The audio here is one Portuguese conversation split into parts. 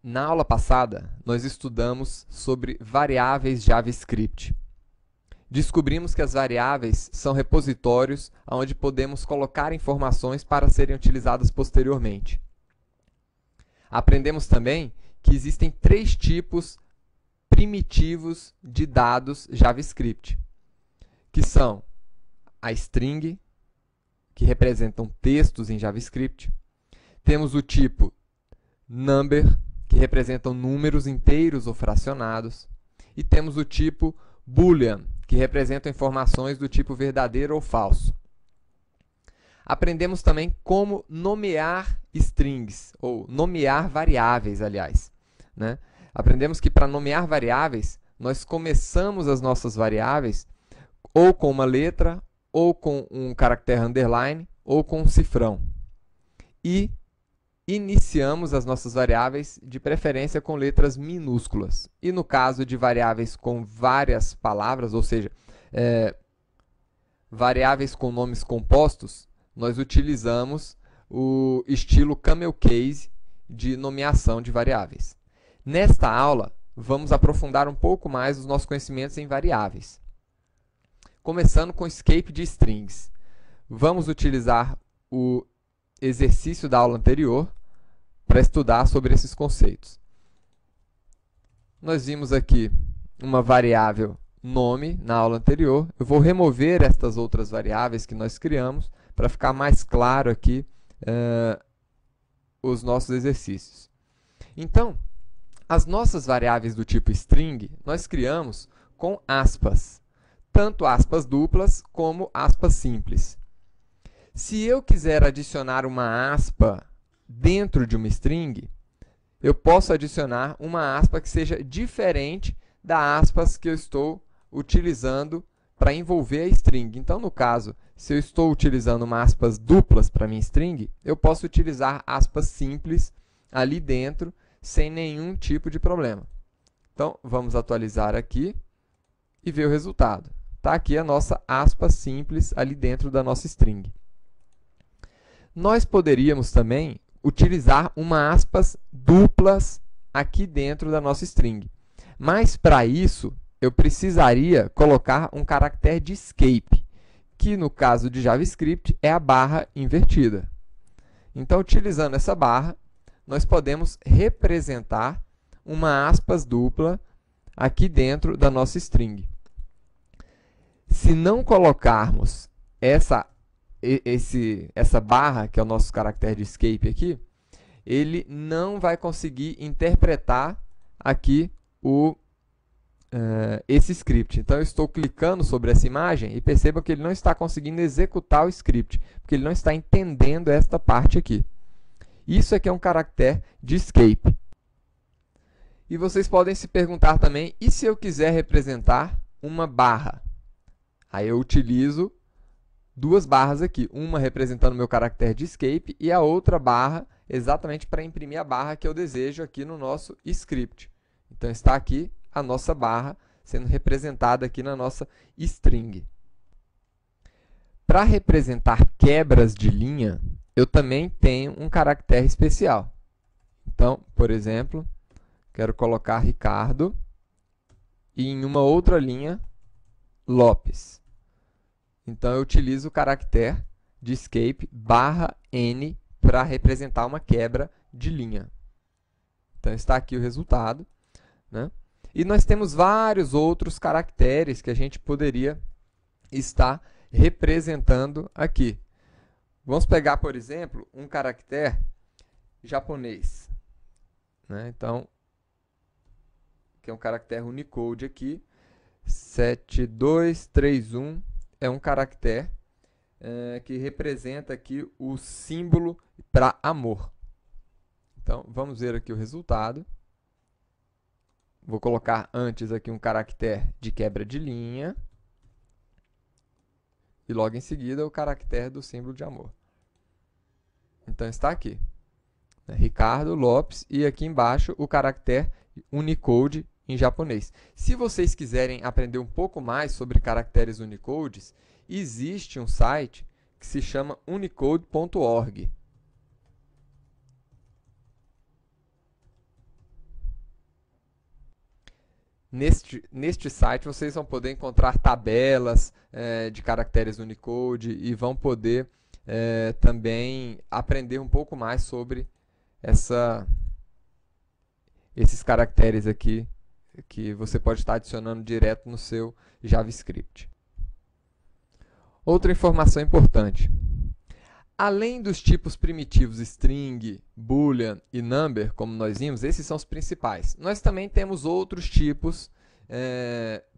Na aula passada, nós estudamos sobre variáveis JavaScript. Descobrimos que as variáveis são repositórios onde podemos colocar informações para serem utilizadas posteriormente. Aprendemos também que existem 3 tipos primitivos de dados JavaScript, que são a string, que representam textos em JavaScript. Temos o tipo number, que representam números inteiros ou fracionados. E temos o tipo boolean, que representam informações do tipo verdadeiro ou falso. Aprendemos também como nomear strings, ou nomear variáveis, aliás, né? Aprendemos que para nomear variáveis, nós começamos as nossas variáveis ou com uma letra, ou com um caractere underline, ou com um cifrão. E iniciamos as nossas variáveis, de preferência com letras minúsculas. E no caso de variáveis com várias palavras, ou seja, variáveis com nomes compostos, nós utilizamos o estilo camel case de nomeação de variáveis. Nesta aula, vamos aprofundar um pouco mais os nossos conhecimentos em variáveis. Começando com o escape de strings. Vamos utilizar o exercício da aula anterior para estudar sobre esses conceitos. Nós vimos aqui uma variável nome na aula anterior. Eu vou remover estas outras variáveis que nós criamos para ficar mais claro aqui os nossos exercícios. Então, as nossas variáveis do tipo string, nós criamos com aspas, tanto aspas duplas como aspas simples. Se eu quiser adicionar uma aspa dentro de uma string, eu posso adicionar uma aspa que seja diferente da aspas que eu estou utilizando para envolver a string. Então, no caso, se eu estou utilizando uma aspas duplas para minha string, eu posso utilizar aspas simples ali dentro, sem nenhum tipo de problema. Então, vamos atualizar aqui e ver o resultado. Está aqui a nossa aspa simples ali dentro da nossa string. Nós poderíamos também utilizar uma aspas duplas aqui dentro da nossa string. Mas, para isso, eu precisaria colocar um caractere de escape, que no caso de JavaScript é a barra invertida. Então, utilizando essa barra, nós podemos representar uma aspas dupla aqui dentro da nossa string. Se não colocarmos essa barra, que é o nosso caractere de escape aqui, ele não vai conseguir interpretar aqui esse script. Então, eu estou clicando sobre essa imagem e percebam que ele não está conseguindo executar o script, porque ele não está entendendo esta parte aqui. Isso aqui é um caractere de escape. E vocês podem se perguntar também, e se eu quiser representar uma barra? Aí eu utilizo 2 barras aqui, uma representando o meu caractere de escape e a outra barra exatamente para imprimir a barra que eu desejo aqui no nosso script. Então, está aqui a nossa barra sendo representada aqui na nossa string. Para representar quebras de linha, eu também tenho um caractere especial. Então, por exemplo, quero colocar Ricardo e em uma outra linha, Lopes. Então, eu utilizo o caractere de escape barra N para representar uma quebra de linha. Então, está aqui o resultado, né? E nós temos vários outros caracteres que a gente poderia estar representando aqui. Vamos pegar, por exemplo, um caractere japonês, né? Então, que é um caractere Unicode aqui, 7231 é um caractere que representa aqui o símbolo para amor. Então, vamos ver aqui o resultado. Vou colocar antes aqui um caractere de quebra de linha. E logo em seguida o caractere do símbolo de amor. Então, está aqui. Ricardo Lopes e aqui embaixo o caractere Unicode em japonês. Se vocês quiserem aprender um pouco mais sobre caracteres Unicodes, existe um site que se chama unicode.org. Neste site vocês vão poder encontrar tabelas de caracteres Unicode e vão poder também aprender um pouco mais sobre esses caracteres aqui que você pode estar adicionando direto no seu JavaScript. Outra informação importante. Além dos tipos primitivos string, boolean e number, como nós vimos, esses são os principais. Nós também temos outros tipos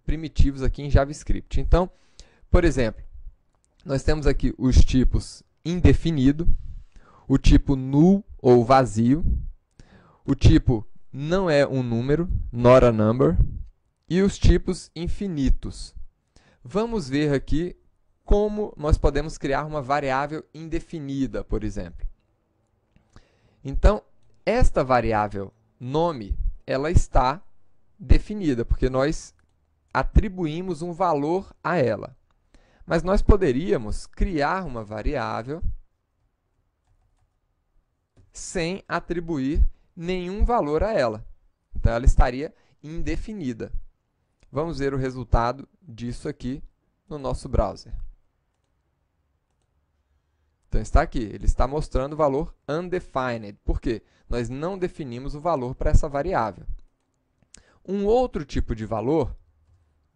primitivos aqui em JavaScript. Então, por exemplo, nós temos aqui os tipos indefinido, o tipo null ou vazio, o tipo não é um número, not a number, e os tipos infinitos. Vamos ver aqui como nós podemos criar uma variável indefinida, por exemplo. Então, esta variável nome, ela está definida, porque nós atribuímos um valor a ela. Mas nós poderíamos criar uma variável sem atribuir nenhum valor a ela. Então, ela estaria indefinida. Vamos ver o resultado disso aqui no nosso browser. Então, está aqui. Ele está mostrando o valor undefined. Por quê? Nós não definimos o valor para essa variável. Um outro tipo de valor,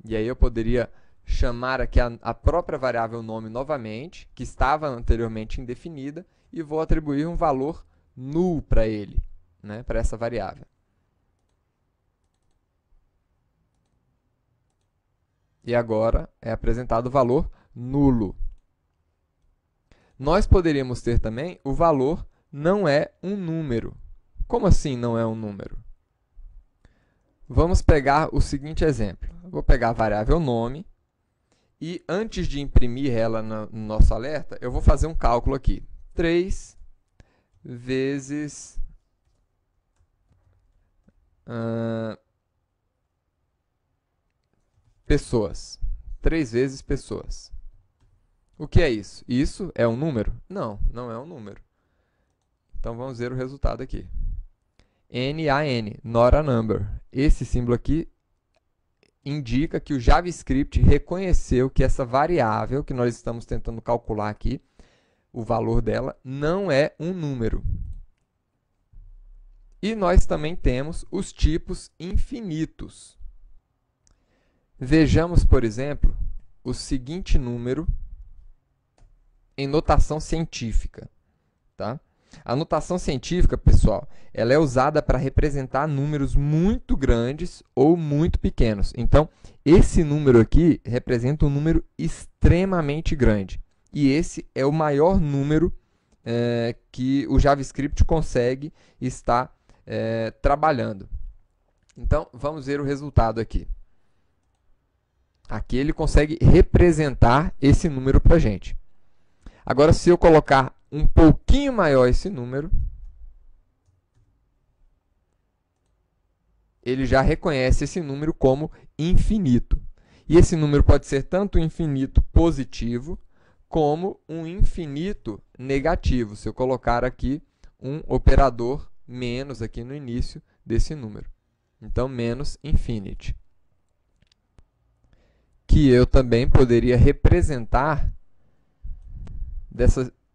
e aí eu poderia chamar aqui a própria variável nome novamente, que estava anteriormente indefinida, e vou atribuir um valor null para ele, né, para essa variável. E agora é apresentado o valor nulo. Nós poderíamos ter também o valor não é um número. Como assim não é um número? Vamos pegar o seguinte exemplo. Eu vou pegar a variável nome e antes de imprimir ela no nosso alerta, eu vou fazer um cálculo aqui. 3 vezes pessoas. 3 vezes pessoas. O que é isso? Isso é um número? Não, não é um número. Então, vamos ver o resultado aqui. NaN, not a number. Esse símbolo aqui indica que o JavaScript reconheceu que essa variável que nós estamos tentando calcular aqui, o valor dela, não é um número. E nós também temos os tipos infinitos. Vejamos, por exemplo, o seguinte número em notação científica. Tá? A notação científica, pessoal, ela é usada para representar números muito grandes ou muito pequenos. Então, esse número aqui representa um número extremamente grande. E esse é o maior número que o JavaScript consegue estar trabalhando. Então, vamos ver o resultado aqui. Aqui ele consegue representar esse número para a gente. Agora, se eu colocar um pouquinho maior esse número, ele já reconhece esse número como infinito. E esse número pode ser tanto um infinito positivo, como um infinito negativo, se eu colocar aqui um operador menos aqui no início desse número. Então, menos infinity. Que eu também poderia representar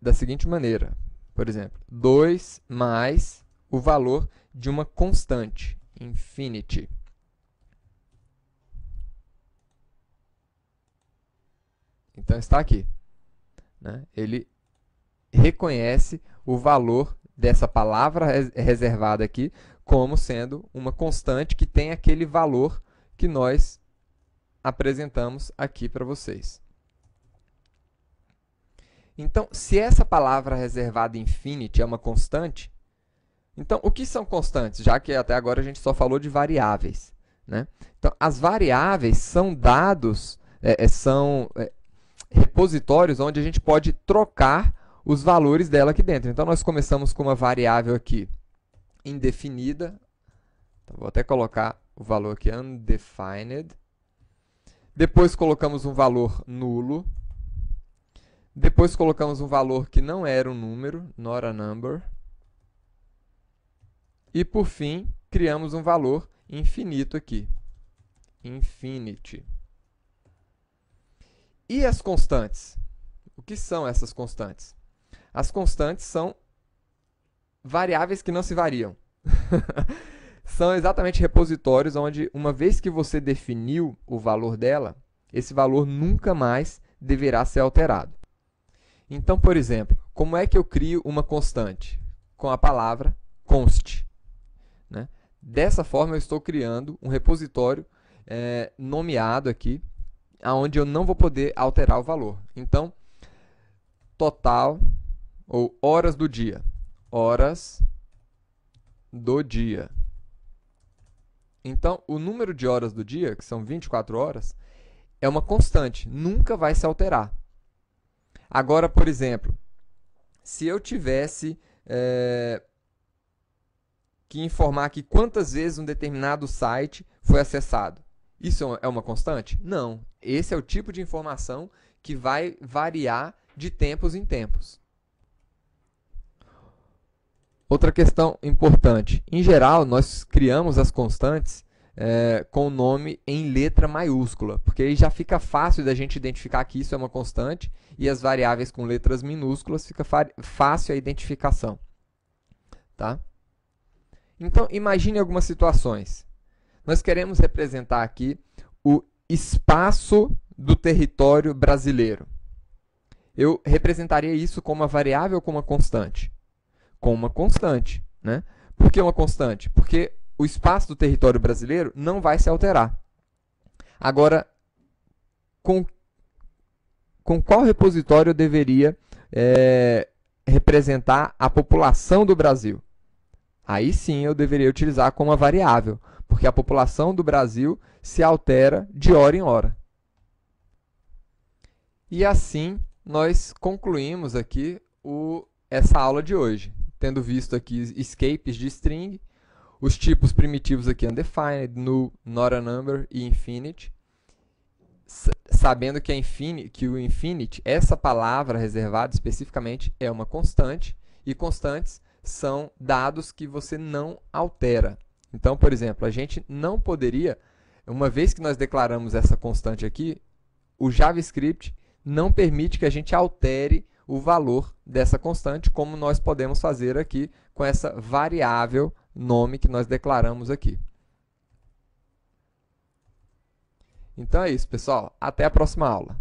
da seguinte maneira. Por exemplo, 2 mais o valor de uma constante, infinity. Então, está aqui. Né? Ele reconhece o valor dessa palavra reservada aqui como sendo uma constante que tem aquele valor que nós apresentamos aqui para vocês. Então, se essa palavra reservada infinity é uma constante, então o que são constantes? Já que até agora a gente só falou de variáveis. Né? Então, as variáveis são dados, são repositórios onde a gente pode trocar os valores dela aqui dentro. Então, nós começamos com uma variável aqui indefinida. Então, vou até colocar o valor aqui undefined. Depois colocamos um valor nulo. Depois colocamos um valor que não era um número, not a number. E, por fim, criamos um valor infinito aqui. infinity. E as constantes? O que são essas constantes? As constantes são variáveis que não se variam. São exatamente repositórios onde, uma vez que você definiu o valor dela, esse valor nunca mais deverá ser alterado. Então, por exemplo, como é que eu crio uma constante? Com a palavra const, né? Dessa forma, eu estou criando um repositório nomeado aqui, onde eu não vou poder alterar o valor. Então, total, ou horas do dia. Horas do dia. Então, o número de horas do dia, que são 24 horas, é uma constante, nunca vai se alterar. Agora, por exemplo, se eu tivesse que informar aqui quantas vezes um determinado site foi acessado, isso é uma constante? Não. Esse é o tipo de informação que vai variar de tempos em tempos. Outra questão importante. Em geral, nós criamos as constantes com o nome em letra maiúscula, porque aí já fica fácil da gente identificar que isso é uma constante, e as variáveis com letras minúsculas fica fácil a identificação. Tá? Então, imagine algumas situações. Nós queremos representar aqui o espaço do território brasileiro. Eu representaria isso como uma variável ou como uma constante? Com uma constante, né? Por que uma constante? Porque o espaço do território brasileiro não vai se alterar. Agora, com qual repositório eu deveria representar a população do Brasil? Aí sim eu deveria utilizar como uma variável, porque a população do Brasil se altera de hora em hora. E assim nós concluímos aqui essa aula de hoje, tendo visto aqui escapes de string, os tipos primitivos aqui undefined, null, not a number e infinite, sabendo que o infinite, essa palavra reservada especificamente, é uma constante, e constantes são dados que você não altera. Então, por exemplo, a gente não poderia, uma vez que nós declaramos essa constante aqui, o JavaScript não permite que a gente altere o valor dessa constante, como nós podemos fazer aqui com essa variável nome que nós declaramos aqui. Então é isso, pessoal. Até a próxima aula.